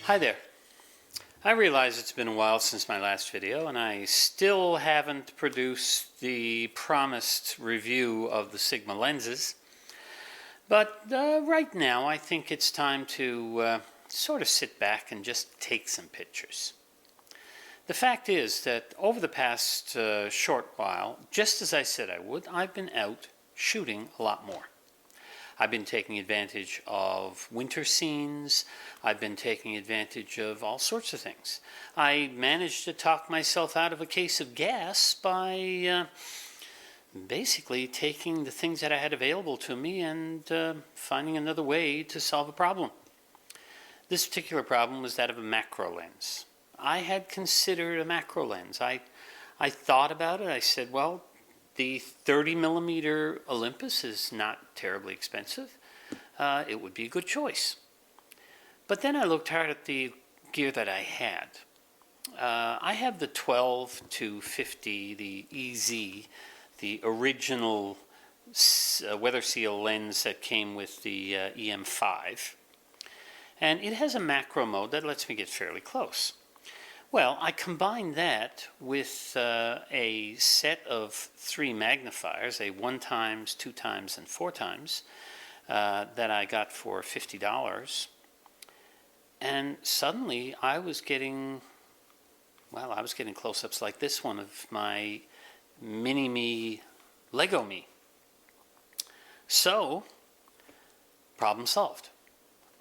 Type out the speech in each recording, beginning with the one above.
Hi there. I realize it's been a while since my last video and I still haven't produced the promised review of the Sigma lenses, but right now I think it's time to sort of sit back and just take some pictures. The fact is that over the past short while, just as I said I would, I've been out shooting a lot more. I've been taking advantage of winter scenes. I've been taking advantage of all sorts of things. I managed to talk myself out of a case of gas by basically taking the things that I had available to me and finding another way to solve a problem. This particular problem was that of a macro lens. I had considered a macro lens. I thought about it. I said, well, the 30 millimeter Olympus is not terribly expensive. It would be a good choice. But then I looked hard at the gear that I had. I have the 12 to 50, the EZ, the original weather seal lens that came with the EM5. And it has a macro mode that lets me get fairly close. Well, I combined that with a set of 3 magnifiers, a 1x, 2x, and 4x, that I got for $50. And suddenly I was getting close-ups like this one of my mini-me, Lego me. So, problem solved.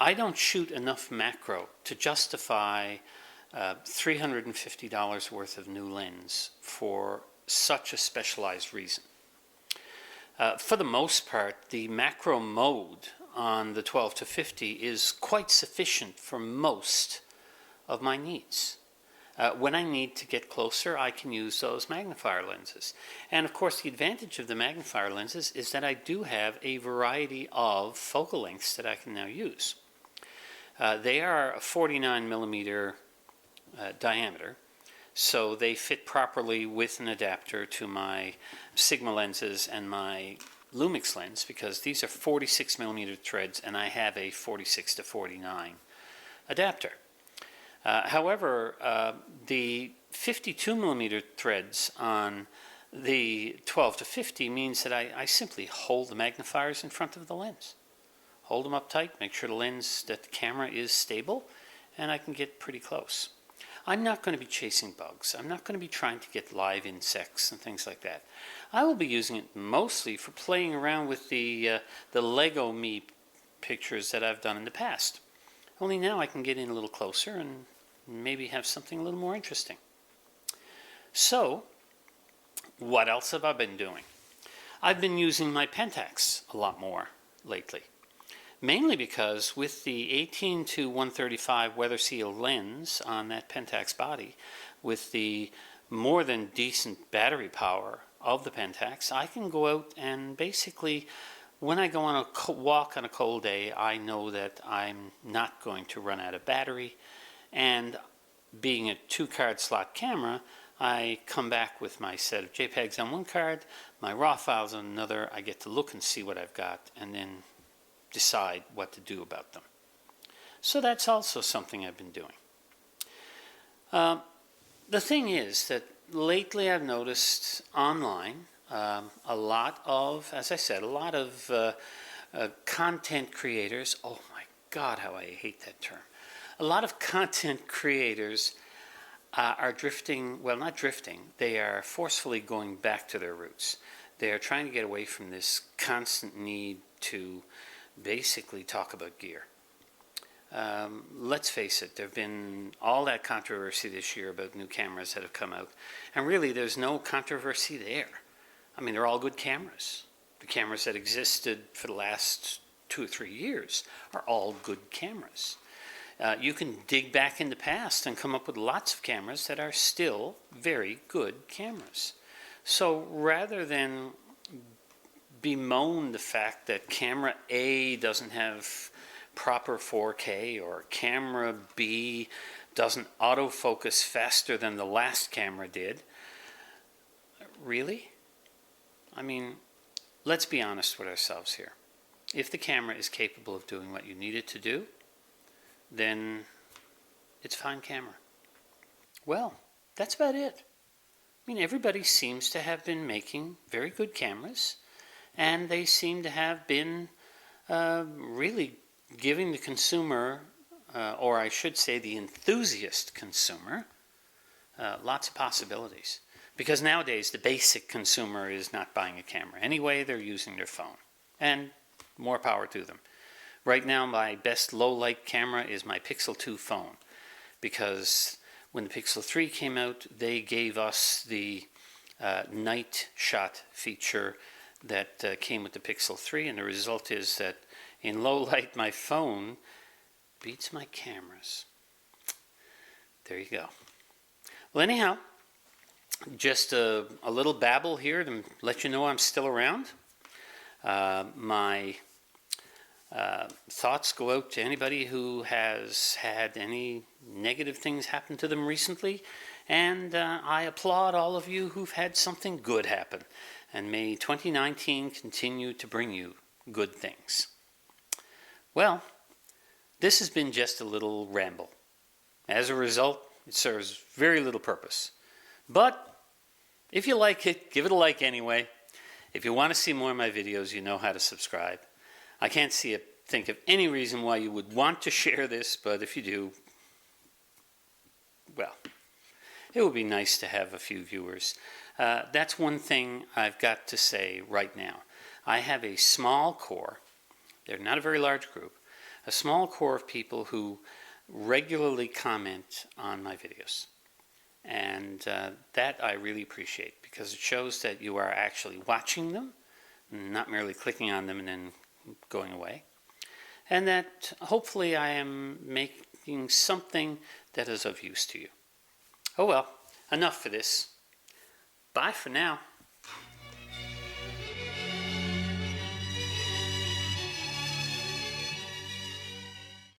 I don't shoot enough macro to justify $350 worth of new lens for such a specialized reason. For the most part, the macro mode on the 12 to 50 is quite sufficient for most of my needs. When I need to get closer, I can use those magnifier lenses. And of course, the advantage of the magnifier lenses is that I do have a variety of focal lengths that I can now use. They are a 49 millimeter diameter, so they fit properly with an adapter to my Sigma lenses and my Lumix lens, because these are 46 millimeter threads and I have a 46 to 49 adapter. However, the 52 millimeter threads on the 12 to 50 means that I simply hold the magnifiers in front of the lens. Hold them up tight, make sure that the camera is stable, and I can get pretty close. I'm not going to be chasing bugs. I'm not going to be trying to get live insects and things like that. I will be using it mostly for playing around with the Lego me pictures that I've done in the past. Only now I can get in a little closer and maybe have something a little more interesting. So, what else have I been doing? I've been using my Pentax a lot more lately. Mainly because with the 18 to 135 weather seal lens on that Pentax body, with the more than decent battery power of the Pentax, I can go out and basically, when I go on a walk on a cold day, I know that I'm not going to run out of battery. And being a 2-card slot camera, I come back with my set of JPEGs on one card, my RAW files on another. I get to look and see what I've got, and then decide what to do about them. So that's also something I've been doing. The thing is that lately I've noticed online a lot of, as I said, a lot of content creators. Oh my God, how I hate that term. A lot of content creators are drifting, well, not drifting, they are forcefully going back to their roots. They are trying to get away from this constant need to basically talk about gear. Let's face it, there have been all that controversy this year about new cameras that have come out, and really there's no controversy there. I mean, they're all good cameras. The cameras that existed for the last 2 or 3 years are all good cameras. You can dig back in the past and come up with lots of cameras that are still very good cameras. So rather than bemoan the fact that camera A doesn't have proper 4K or camera B doesn't autofocus faster than the last camera did. Really? I mean, let's be honest with ourselves here. If the camera is capable of doing what you need it to do, then it's a fine camera. Well, that's about it. I mean, everybody seems to have been making very good cameras, and they seem to have been really giving the consumer, or I should say the enthusiast consumer, lots of possibilities. Because nowadays the basic consumer is not buying a camera. Anyway, they're using their phone. And more power to them. Right now my best low-light camera is my Pixel 2 phone. Because when the Pixel 3 came out, they gave us the night shot feature that came with the Pixel 3. And the result is that in low light my phone beats my cameras. There you go. Well, anyhow, just a little babble here to let you know I'm still around. My thoughts go out to anybody who has had any negative things happen to them recently, and I applaud all of you who've had something good happen. And may 2019 continue to bring you good things. Well, this has been just a little ramble. As a result, it serves very little purpose. But if you like it, give it a like anyway. If you want to see more of my videos, you know how to subscribe. I can't think of any reason why you would want to share this, but if you do, well, it would be nice to have a few viewers. That's one thing I've got to say right now. I have a small core, they're not a very large group, a small core of people who regularly comment on my videos. And that I really appreciate, because it shows that you are actually watching them, not merely clicking on them and then going away. And that hopefully I am making something that is of use to you. Oh well, enough for this. Bye for now.